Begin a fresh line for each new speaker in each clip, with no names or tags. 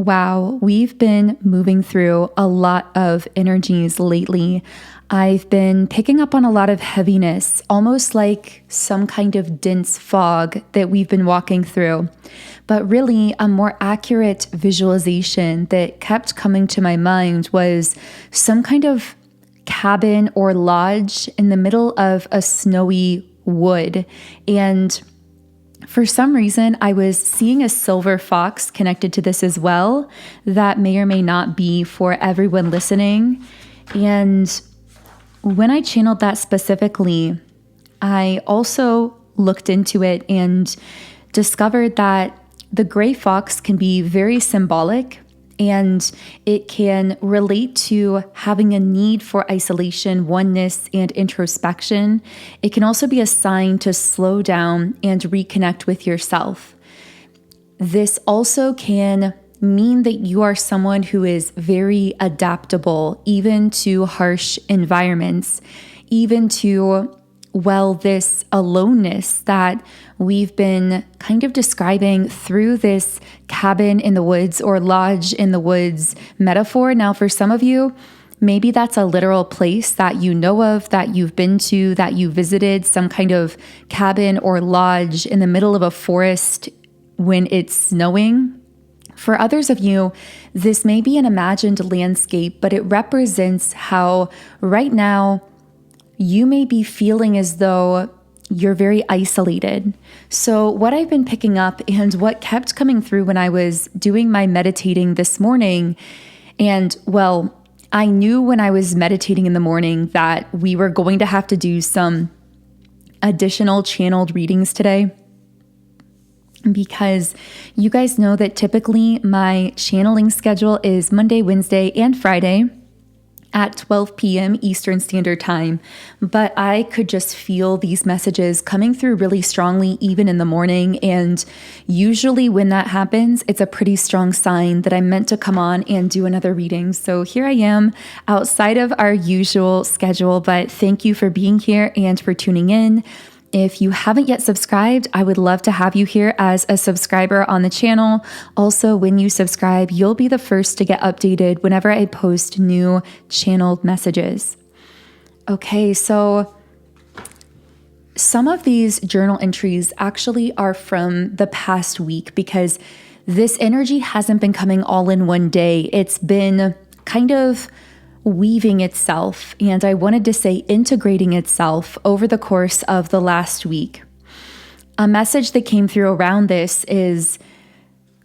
Wow, we've been moving through a lot of energies lately. I've been picking up on a lot of heaviness, almost like some kind of dense fog that we've been walking through. But really, a more accurate visualization that kept coming to my mind was some kind of cabin or lodge in the middle of a snowy wood. And for some reason, I was seeing a silver fox connected to this as well. That may or may not be for everyone listening. And when I channeled that specifically, I also looked into it and discovered that the gray fox can be very symbolic, and it can relate to having a need for isolation, oneness, and introspection. It can also be a sign to slow down and reconnect with yourself. This also can mean that you are someone who is very adaptable, even to harsh environments, even to, this aloneness that we've been kind of describing through this cabin in the woods or lodge in the woods metaphor. Now, for some of you, maybe that's a literal place that you know of, that you've been to, that you visited, some kind of cabin or lodge in the middle of a forest when it's snowing. For others of you, this may be an imagined landscape, but it represents how right now you may be feeling as though you're very isolated. So what I've been picking up and what kept coming through when I was doing my meditating this morning, and I knew when I was meditating in the morning that we were going to have to do some additional channeled readings today, because you guys know that typically my channeling schedule is Monday, Wednesday, and Friday at 12 p.m. Eastern Standard Time. But I could just feel these messages coming through really strongly, even in the morning. And usually when that happens, it's a pretty strong sign that I'm meant to come on and do another reading. So here I am outside of our usual schedule, but thank you for being here and for tuning in. If you haven't yet subscribed, I would love to have you here as a subscriber on the channel. Also, when you subscribe, you'll be the first to get updated whenever I post new channeled messages. Okay, so some of these journal entries actually are from the past week, because this energy hasn't been coming all in one day. It's been kind of weaving itself, and I wanted to say integrating itself over the course of the last week. A message that came through around this is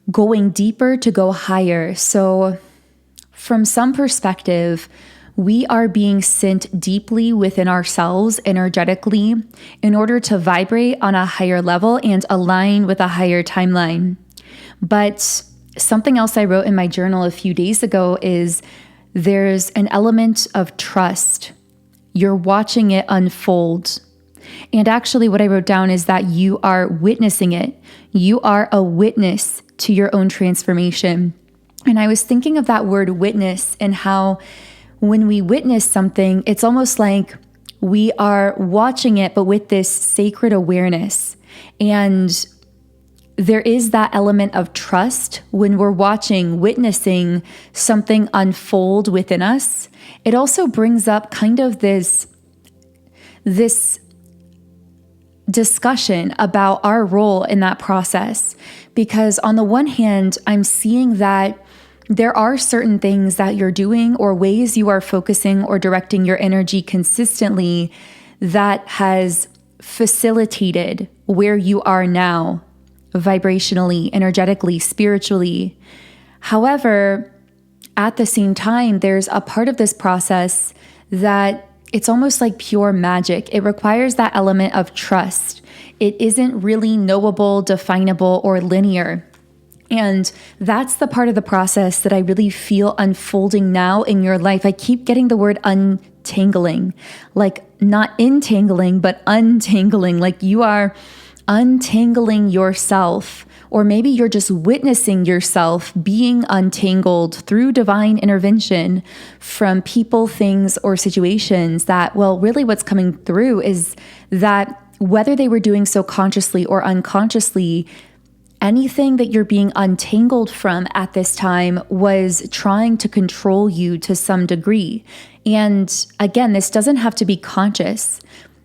going deeper to go higher. So from some perspective, we are being sent deeply within ourselves energetically in order to vibrate on a higher level and align with a higher timeline. But something else I wrote in my journal a few days ago is there's an element of trust. You're watching it unfold. And actually what I wrote down is that you are witnessing it. You are a witness to your own transformation. And I was thinking of that word witness, and how when we witness something, it's almost like we are watching it, but with this sacred awareness. And there is that element of trust when we're witnessing something unfold within us. It also brings up kind of this discussion about our role in that process. Because on the one hand, I'm seeing that there are certain things that you're doing or ways you are focusing or directing your energy consistently that has facilitated where you are now, vibrationally, energetically, spiritually. However, at the same time, there's a part of this process that it's almost like pure magic. It requires that element of trust. It isn't really knowable, definable, or linear. And that's the part of the process that I really feel unfolding now in your life. I keep getting the word untangling, like not entangling, but untangling, like you are untangling yourself, or maybe you're just witnessing yourself being untangled through divine intervention from people, things, or situations that, really what's coming through is that whether they were doing so consciously or unconsciously, anything that you're being untangled from at this time was trying to control you to some degree. And again, this doesn't have to be conscious.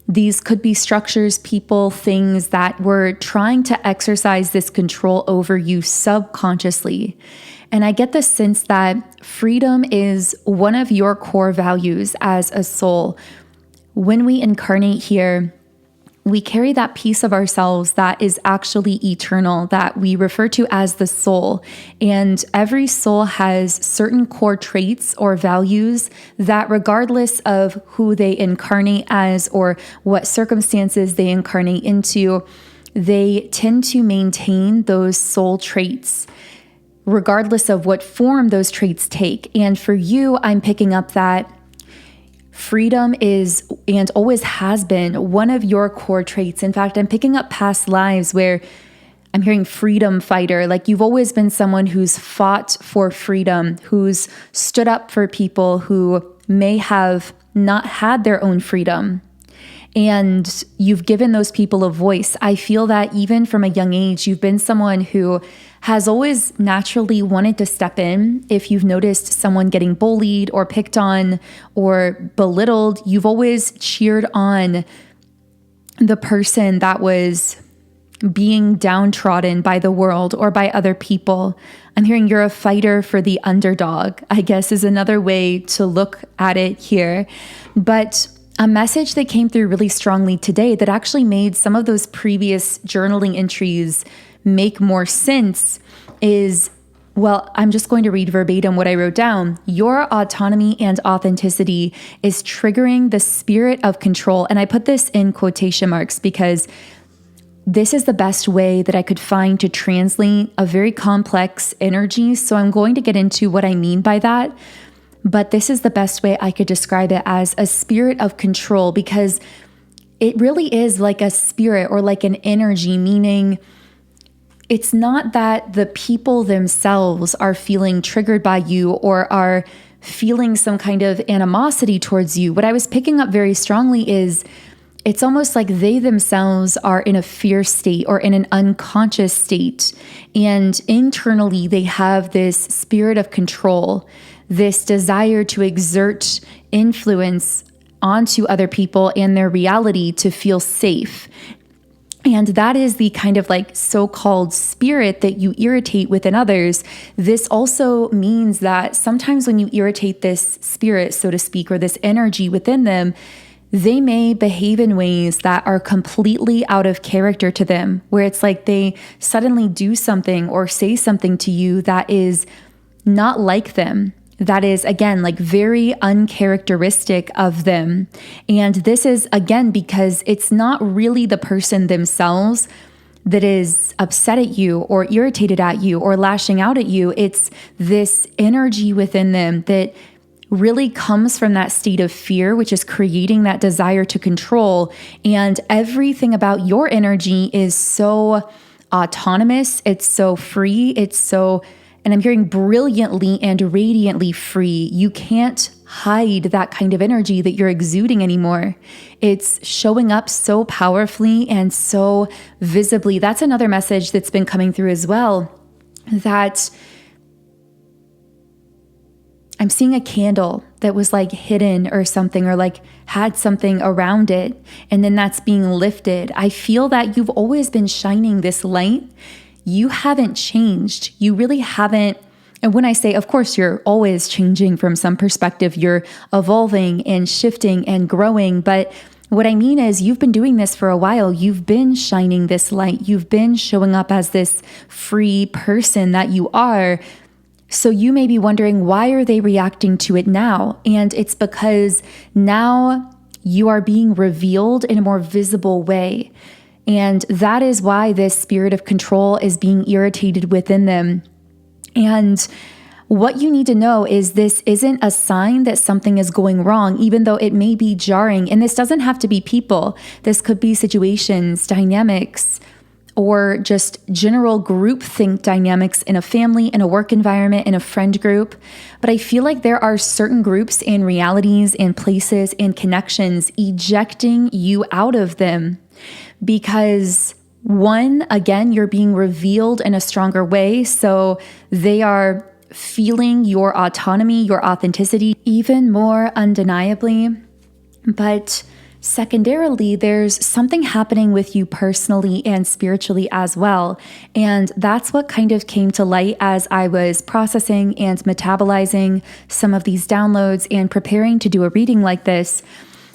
These could be structures, people, things that were trying to exercise this control over you subconsciously. And I get the sense that freedom is one of your core values as a soul. When we incarnate here, we carry that piece of ourselves that is actually eternal, that we refer to as the soul. And every soul has certain core traits or values that, regardless of who they incarnate as or what circumstances they incarnate into, they tend to maintain those soul traits, regardless of what form those traits take. And for you, I'm picking up that freedom is and always has been one of your core traits. In fact, I'm picking up past lives where I'm hearing freedom fighter. Like you've always been someone who's fought for freedom, who's stood up for people who may have not had their own freedom. And you've given those people a voice. I feel that even from a young age, you've been someone who has always naturally wanted to step in. If you've noticed someone getting bullied or picked on or belittled, you've always cheered on the person that was being downtrodden by the world or by other people. I'm hearing you're a fighter for the underdog, I guess is another way to look at it here. But a message that came through really strongly today that actually made some of those previous journaling entries make more sense is, well, I'm just going to read verbatim what I wrote down. Your autonomy and authenticity is triggering the spirit of control. And I put this in quotation marks because this is the best way that I could find to translate a very complex energy. So I'm going to get into what I mean by that. But this is the best way I could describe it, as a spirit of control, because it really is like a spirit or like an energy, meaning it's not that the people themselves are feeling triggered by you or are feeling some kind of animosity towards you. What I was picking up very strongly is it's almost like they themselves are in a fear state or in an unconscious state. And internally, they have this spirit of control, this desire to exert influence onto other people and their reality to feel safe. And that is the kind of like so-called spirit that you irritate within others. This also means that sometimes when you irritate this spirit, so to speak, or this energy within them, they may behave in ways that are completely out of character to them, where it's like they suddenly do something or say something to you that is not like them. That is, again, like very uncharacteristic of them. And this is, again, because it's not really the person themselves that is upset at you or irritated at you or lashing out at you. It's this energy within them that really comes from that state of fear, which is creating that desire to control. And everything about your energy is so autonomous. It's so free. It's so, and I'm hearing brilliantly and radiantly free. You can't hide that kind of energy that you're exuding anymore. It's showing up so powerfully and so visibly. That's another message that's been coming through as well, that I'm seeing a candle that was like hidden or something, or like had something around it, and then that's being lifted. I feel that you've always been shining this light. You haven't changed. You really haven't. And when I say, of course, you're always changing from some perspective, you're evolving and shifting and growing. But what I mean is you've been doing this for a while. You've been shining this light. You've been showing up as this free person that you are. So you may be wondering, why are they reacting to it now? And it's because now you are being revealed in a more visible way. And that is why this spirit of control is being irritated within them. And what you need to know is this isn't a sign that something is going wrong, even though it may be jarring. And this doesn't have to be people. This could be situations, dynamics, or just general groupthink dynamics in a family, in a work environment, in a friend group. But I feel like there are certain groups and realities and places and connections ejecting you out of them because One, again, you're being revealed in a stronger way. So they are feeling your autonomy, your authenticity even more undeniably. But secondarily, there's something happening with you personally and spiritually as well. And that's what kind of came to light as I was processing and metabolizing some of these downloads and preparing to do a reading like this.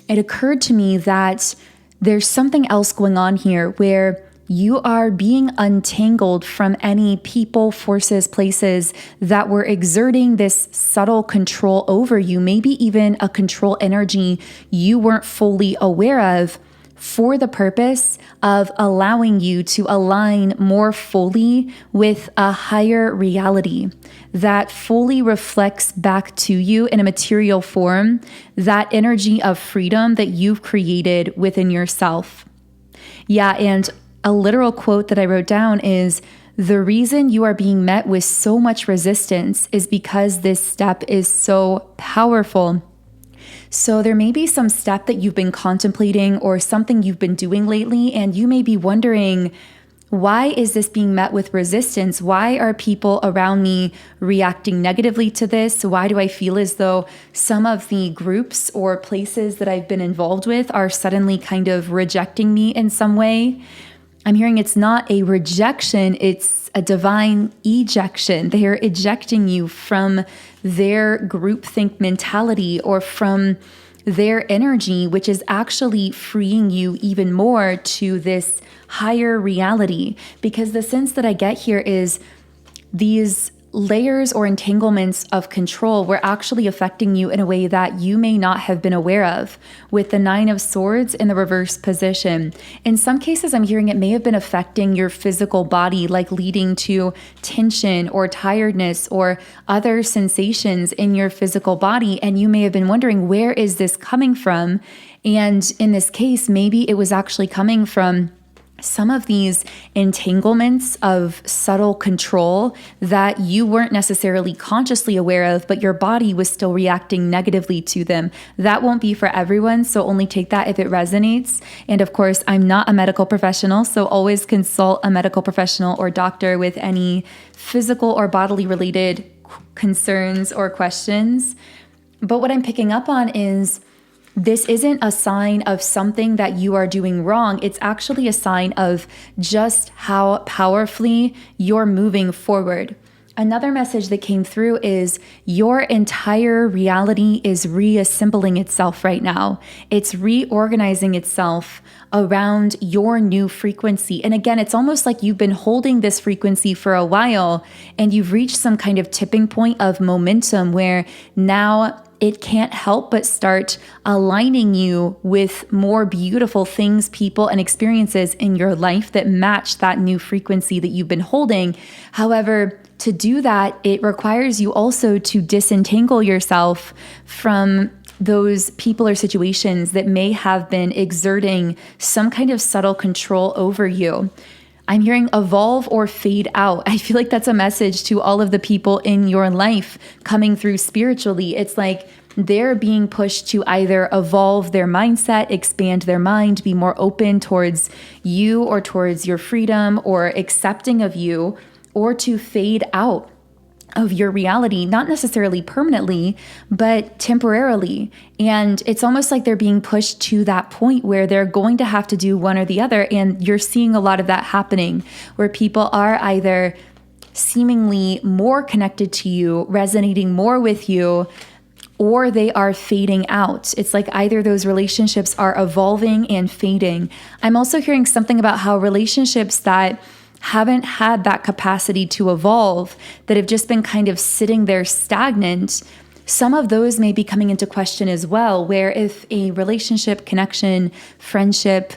It occurred to me that there's something else going on here where you are being untangled from any people, forces, places that were exerting this subtle control over you, maybe even a control energy you weren't fully aware of, for the purpose of allowing you to align more fully with a higher reality that fully reflects back to you in a material form that energy of freedom that you've created within yourself. Yeah, and a literal quote that I wrote down is, the reason you are being met with so much resistance is because this step is so powerful. So there may be some step that you've been contemplating or something you've been doing lately, and you may be wondering, why is this being met with resistance? Why are people around me reacting negatively to this? Why do I feel as though some of the groups or places that I've been involved with are suddenly kind of rejecting me in some way? I'm hearing it's not a rejection, it's a divine ejection. They are ejecting you from their groupthink mentality or from their energy, which is actually freeing you even more to this higher reality. Because the sense that I get here is these layers or entanglements of control were actually affecting you in a way that you may not have been aware of, with the 9 of Swords in the reverse position. In some cases, I'm hearing it may have been affecting your physical body, like leading to tension or tiredness or other sensations in your physical body. And you may have been wondering, where is this coming from? And in this case, maybe it was actually coming from some of these entanglements of subtle control that you weren't necessarily consciously aware of, but your body was still reacting negatively to them. That won't be for everyone, so only take that if it resonates. And of course, I'm not a medical professional, so always consult a medical professional or doctor with any physical or bodily related concerns or questions. But what I'm picking up on is, this isn't a sign of something that you are doing wrong. It's actually a sign of just how powerfully you're moving forward. Another message that came through is your entire reality is reassembling itself right now. It's reorganizing itself around your new frequency. And again, it's almost like you've been holding this frequency for a while and you've reached some kind of tipping point of momentum where now it can't help but start aligning you with more beautiful things, people, and experiences in your life that match that new frequency that you've been holding. However, to do that, it requires you also to disentangle yourself from those people or situations that may have been exerting some kind of subtle control over you. I'm hearing evolve or fade out. I feel like that's a message to all of the people in your life coming through spiritually. It's like they're being pushed to either evolve their mindset, expand their mind, be more open towards you or towards your freedom or accepting of you, or to fade out of your reality, not necessarily permanently, but temporarily. And it's almost like they're being pushed to that point where they're going to have to do one or the other. And you're seeing a lot of that happening, where people are either seemingly more connected to you, resonating more with you, or they are fading out. It's like either those relationships are evolving and fading. I'm also hearing something about how relationships that haven't had that capacity to evolve, that have just been kind of sitting there stagnant, some of those may be coming into question as well, where if a relationship, connection, friendship,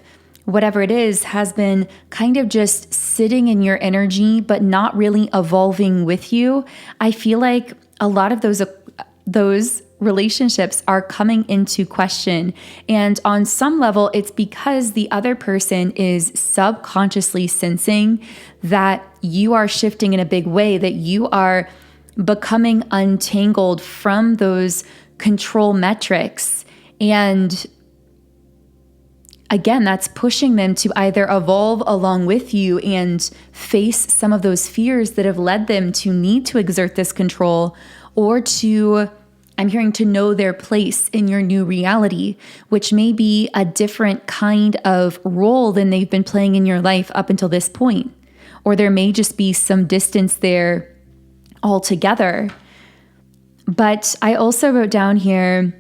whatever it is, has been kind of just sitting in your energy, but not really evolving with you, I feel like a lot of those relationships are coming into question. And on some level, it's because the other person is subconsciously sensing that you are shifting in a big way, that you are becoming untangled from those control metrics. And again, that's pushing them to either evolve along with you and face some of those fears that have led them to need to exert this control, or to, I'm hearing, to know their place in your new reality, which may be a different kind of role than they've been playing in your life up until this point. Or there may just be some distance there altogether. But I also wrote down here,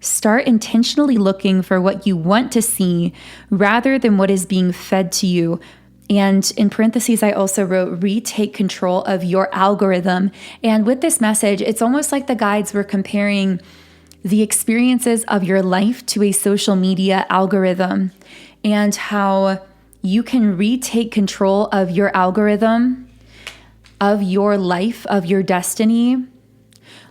start intentionally looking for what you want to see rather than what is being fed to you. And in parentheses, I also wrote, retake control of your algorithm. And with this message, it's almost like the guides were comparing the experiences of your life to a social media algorithm, and how you can retake control of your algorithm, of your life, of your destiny,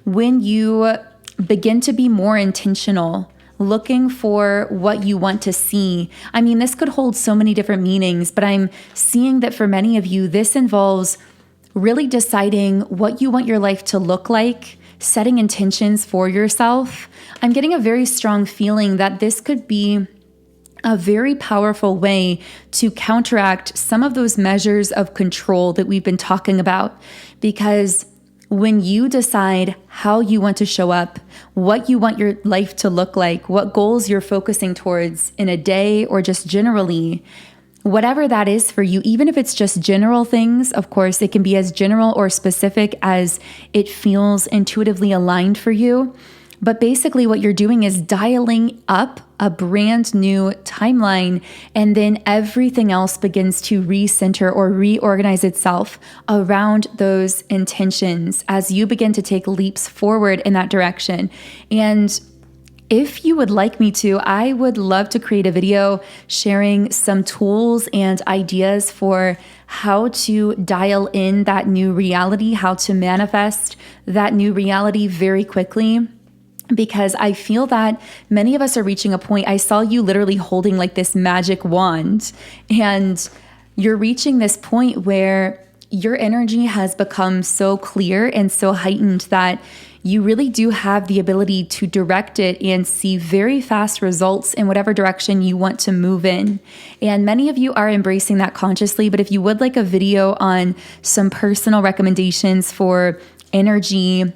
when you begin to be more intentional, looking for what you want to see. I mean, this could hold so many different meanings, but I'm seeing that for many of you, this involves really deciding what you want your life to look like, setting intentions for yourself. I'm getting a very strong feeling that this could be a very powerful way to counteract some of those measures of control that we've been talking about. Because when you decide how you want to show up, what you want your life to look like, what goals you're focusing towards in a day or just generally, whatever that is for you, even if it's just general things, of course, it can be as general or specific as it feels intuitively aligned for you. But basically what you're doing is dialing up a brand new timeline, and then everything else begins to recenter or reorganize itself around those intentions as you begin to take leaps forward in that direction. And if you would like me to, I would love to create a video sharing some tools and ideas for how to dial in that new reality, how to manifest that new reality very quickly. Because I feel that many of us are reaching a point. I saw you literally holding like this magic wand, and you're reaching this point where your energy has become so clear and so heightened that you really do have the ability to direct it and see very fast results in whatever direction you want to move in. And many of you are embracing that consciously, but if you would like a video on some personal recommendations for energy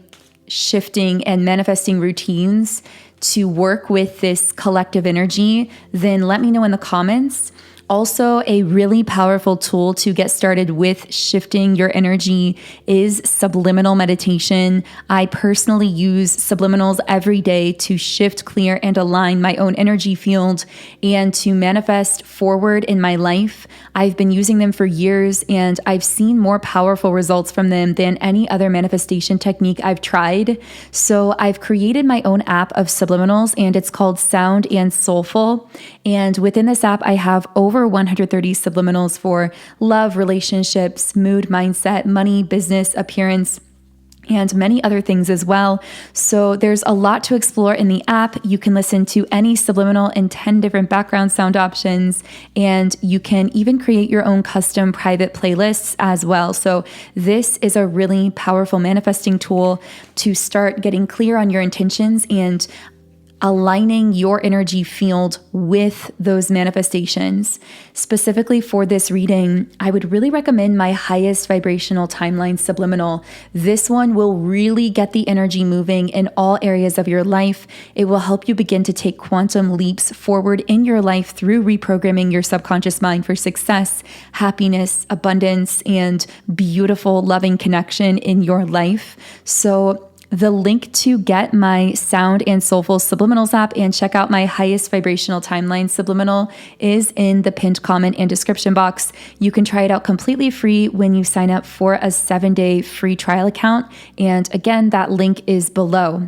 shifting and manifesting routines to work with this collective energy, then let me know in the comments. Also, a really powerful tool to get started with shifting your energy is subliminal meditation. I personally use subliminals every day to shift, clear, and align my own energy field and to manifest forward in my life. I've been using them for years, and I've seen more powerful results from them than any other manifestation technique I've tried. So I've created my own app of subliminals, and it's called Sound and Soulful. And within this app, I have over 130 subliminals for love, relationships, mood, mindset, money, business, appearance, and many other things as well. So there's a lot to explore in the app. You can listen to any subliminal in 10 different background sound options, and you can even create your own custom private playlists as well. So this is a really powerful manifesting tool to start getting clear on your intentions and aligning your energy field with those manifestations. Specifically for this reading, I would really recommend my highest vibrational timeline subliminal. This one will really get the energy moving in all areas of your life. It will help you begin to take quantum leaps forward in your life through reprogramming your subconscious mind for success, happiness, abundance, and beautiful, loving connection in your life. So the link to get my Sound and Soulful Subliminals app and check out my highest vibrational timeline subliminal is in the pinned comment and description box. You can try it out completely free when you sign up for a 7-day free trial account. And again, that link is below.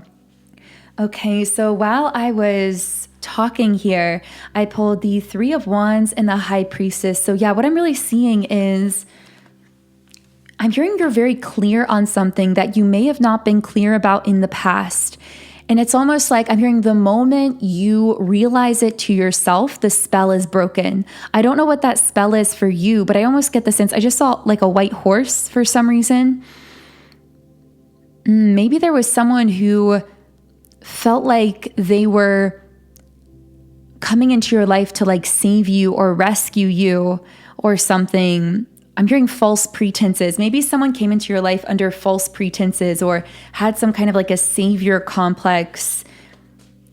Okay, so while I was talking here, I pulled the Three of Wands and the High Priestess. So yeah, what I'm really seeing is I'm hearing you're very clear on something that you may have not been clear about in the past. And it's almost like I'm hearing the moment you realize it to yourself, the spell is broken. I don't know what that spell is for you, but I almost get the sense, I just saw like a white horse for some reason. Maybe there was someone who felt like they were coming into your life to like save you or rescue you or something. I'm hearing false pretenses. Maybe someone came into your life under false pretenses or had some kind of like a savior complex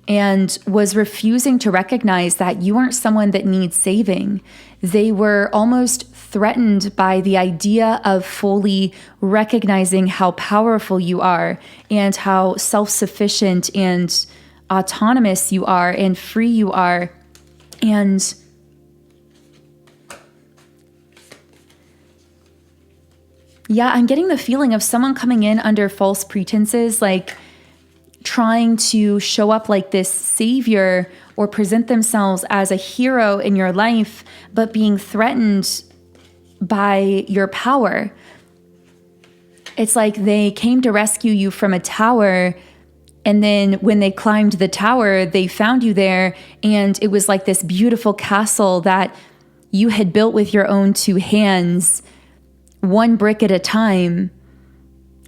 and was refusing to recognize that you aren't someone that needs saving. They were almost threatened by the idea of fully recognizing how powerful you are and how self-sufficient and autonomous you are and free you are. And yeah, I'm getting the feeling of someone coming in under false pretenses, like trying to show up like this savior or present themselves as a hero in your life, but being threatened by your power. It's like they came to rescue you from a tower, and then when they climbed the tower, they found you there, and it was like this beautiful castle that you had built with your own two hands, one brick at a time.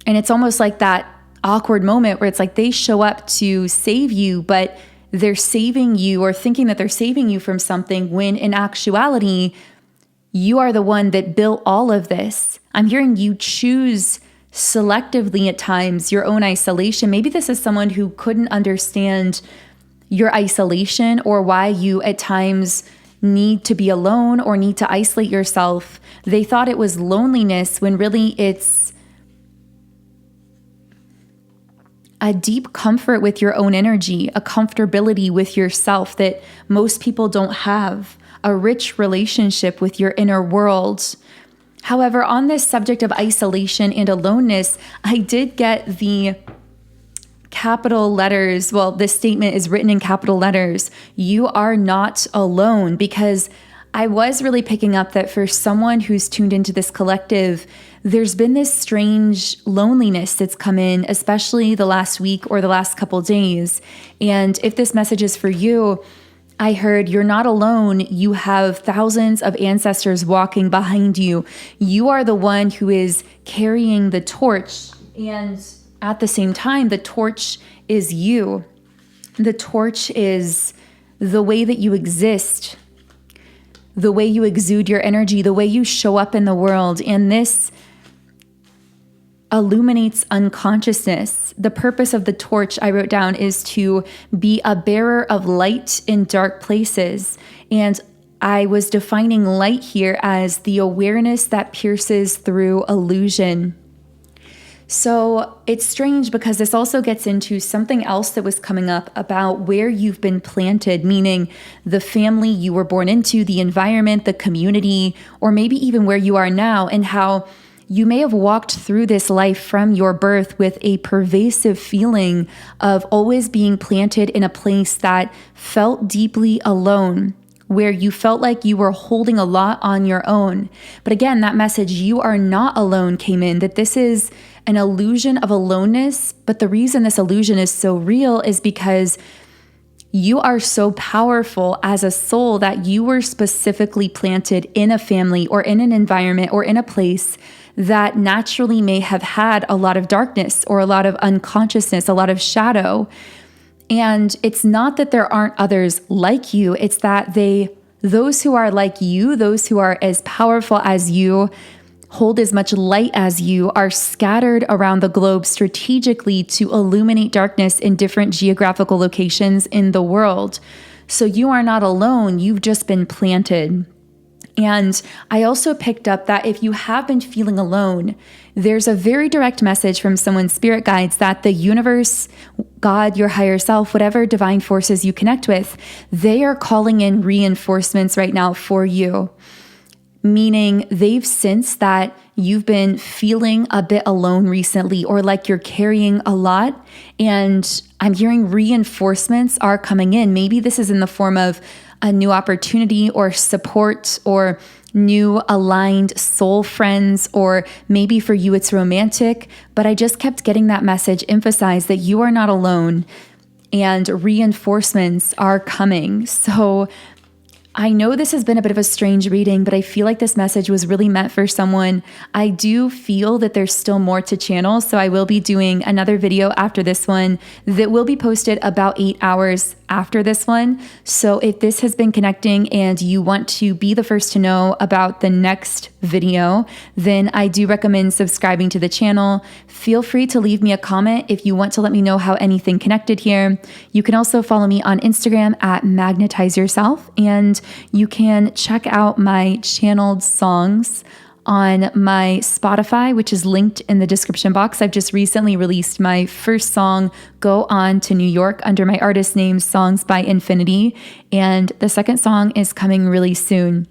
And it's almost like that awkward moment where it's like they show up to save you, but they're saving you or thinking that they're saving you from something when in actuality, you are the one that built all of this. I'm hearing you choose selectively at times your own isolation. Maybe this is someone who couldn't understand your isolation or why you at times need to be alone or need to isolate yourself. They thought it was loneliness when really it's a deep comfort with your own energy, a comfortability with yourself that most people don't have, a rich relationship with your inner world. However, on this subject of isolation and aloneness, I did get the capital letters. Well, this statement is written in capital letters. You are not alone, because I was really picking up that for someone who's tuned into this collective, there's been this strange loneliness that's come in, especially the last week or the last couple days. And if this message is for you, I heard you're not alone. You have thousands of ancestors walking behind you. You are the one who is carrying the torch. And at the same time, the torch is you. The torch is the way that you exist, the way you exude your energy, the way you show up in the world. And this illuminates unconsciousness. The purpose of the torch, I wrote down, is to be a bearer of light in dark places. And I was defining light here as the awareness that pierces through illusion. So it's strange because this also gets into something else that was coming up about where you've been planted, meaning the family you were born into, the environment, the community, or maybe even where you are now, and how you may have walked through this life from your birth with a pervasive feeling of always being planted in a place that felt deeply alone, where you felt like you were holding a lot on your own. But again, that message, you are not alone, came in, that this is an illusion of aloneness. But the reason this illusion is so real is because you are so powerful as a soul that you were specifically planted in a family or in an environment or in a place that naturally may have had a lot of darkness or a lot of unconsciousness, a lot of shadow. And it's not that there aren't others like you, it's that those who are like you, those who are as powerful as you, hold as much light as you, are scattered around the globe strategically to illuminate darkness in different geographical locations in the world. So you are not alone, you've just been planted. And I also picked up that if you have been feeling alone, there's a very direct message from someone's spirit guides that the universe, God, your higher self, whatever divine forces you connect with, they are calling in reinforcements right now for you. Meaning they've sensed that you've been feeling a bit alone recently or like you're carrying a lot. And I'm hearing reinforcements are coming in. Maybe this is in the form of a new opportunity or support or new aligned soul friends, or maybe for you it's romantic. But I just kept getting that message emphasized that you are not alone and reinforcements are coming. So I know this has been a bit of a strange reading, but I feel like this message was really meant for someone. I do feel that there's still more to channel, so I will be doing another video after this one that will be posted about 8 hours after this one. So if this has been connecting and you want to be the first to know about the next video, then I do recommend subscribing to the channel. Feel free to leave me a comment if you want to let me know how anything connected here. You can also follow me on Instagram at @magnetize_yourself, and you can check out my channeled songs on my Spotify, which is linked in the description box. I've just recently released my first song, Go On to New York, under my artist name, Songs by Infinity, and the second song is coming really soon.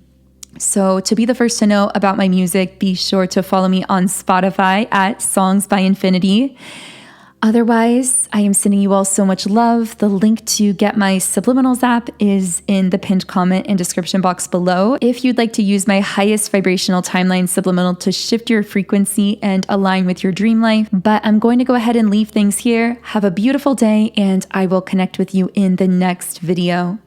So to be the first to know about my music, be sure to follow me on Spotify at Songs by Infinity. Otherwise, I am sending you all so much love. The link to get my Subliminals app is in the pinned comment and description box below. If you'd like to use my highest vibrational timeline Subliminal to shift your frequency and align with your dream life. But I'm going to go ahead and leave things here. Have a beautiful day, and I will connect with you in the next video.